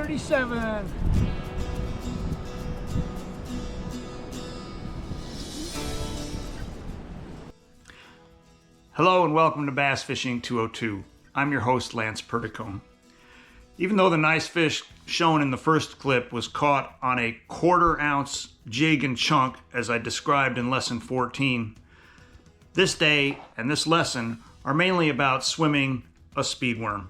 37. Hello and welcome to Bass Fishing 202. I'm your host, Lance Perticone. Even though the nice fish shown in the first clip was caught on a 1/4 ounce jig and chunk, as I described in lesson 14, this day and this lesson are mainly about swimming a speedworm.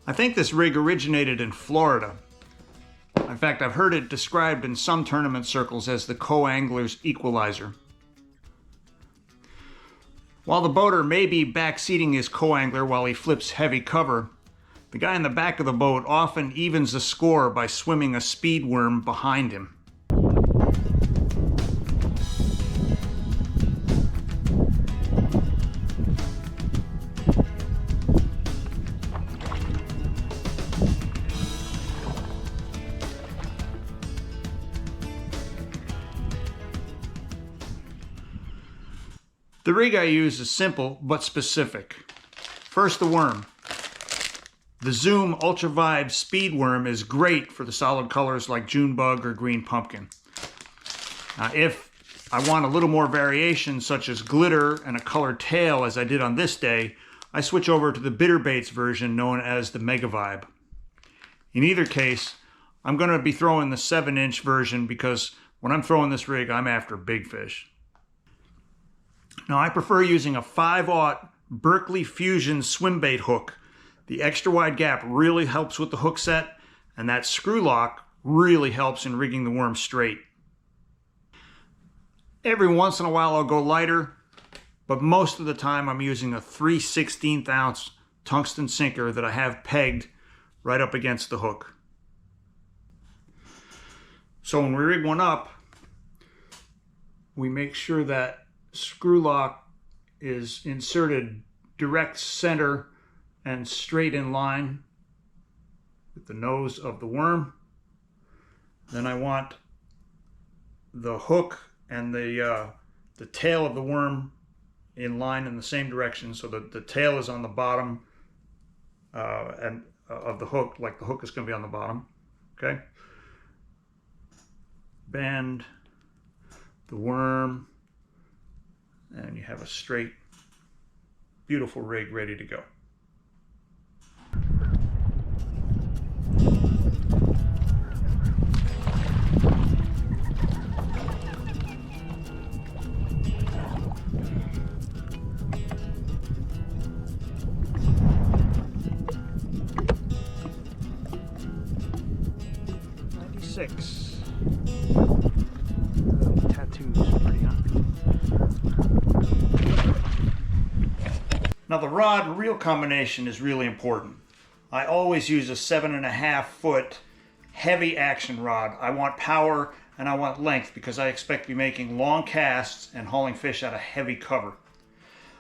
I think this rig originated in Florida. In fact, I've heard it described in some tournament circles as the co-angler's equalizer. While the boater may be backseating his co-angler while he flips heavy cover, the guy in the back of the boat often evens the score by swimming a speedworm behind him. The rig I use is simple but specific. First, the worm. The Zoom Ultra Vibe Speed Worm is great for the solid colors like June Bug or Green Pumpkin. If I want a little more variation, such as glitter and a colored tail as I did on this day, I switch over to the Bitter Baits version known as the Mega Vibe. In either case, I'm going to be throwing the 7-inch version because when I'm throwing this rig, I'm after big fish. Now, I prefer using a 5/0 Berkley Fusion swim bait hook. The extra wide gap really helps with the hook set, and that screw lock really helps in rigging the worm straight. Every once in a while I'll go lighter, but most of the time I'm using a 3/16 ounce tungsten sinker that I have pegged right up against the hook. So when we rig one up, we make sure that screw lock is inserted direct center and straight in line with the nose of the worm. Then I want the hook and the tail of the worm in line in the same direction, so that the tail is on the bottom and of the hook, like the hook is going to be on the bottom. Okay. Bend the worm, and you have a straight, beautiful rig ready to go. Now the rod and reel combination is really important. I always use a 7.5 foot heavy action rod. I want power and I want length because I expect to be making long casts and hauling fish out of heavy cover.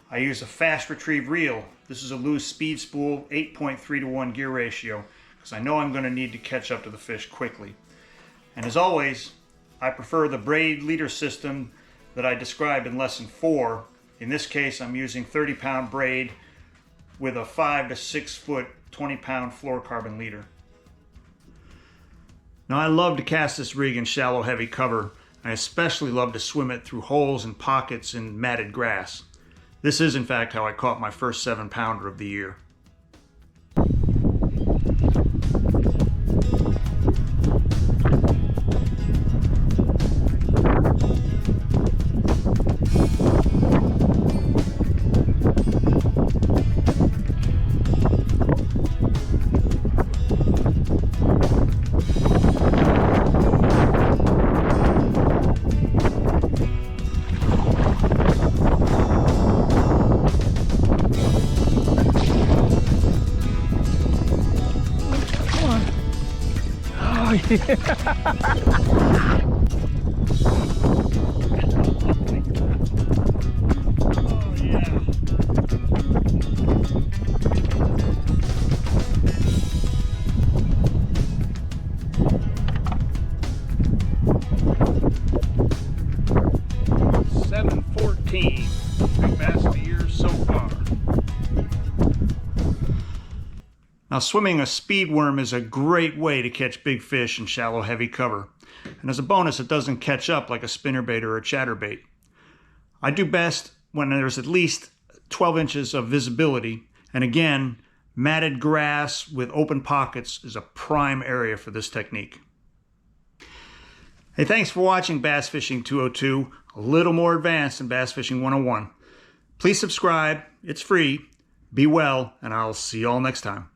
I use a fast retrieve reel. This is a Lewis Speed Spool 8.3:1 gear ratio because I know I'm going to need to catch up to the fish quickly. And as always, I prefer the braid leader system that I described in lesson 4. In this case, I'm using 30-pound braid with a 5 to 6 foot 20-pound fluorocarbon leader. Now, I love to cast this rig in shallow, heavy cover. I especially love to swim it through holes and pockets in matted grass. This is, in fact, how I caught my first 7-pounder of the year. Big bass of the year so far. Now, swimming a speed worm is a great way to catch big fish in shallow, heavy cover. And as a bonus, it doesn't catch up like a spinnerbait or a chatterbait. I do best when there's at least 12 inches of visibility. And again, matted grass with open pockets is a prime area for this technique. Hey, thanks for watching Bass Fishing 202, a little more advanced than Bass Fishing 101. Please subscribe, it's free, be well, and I'll see you all next time.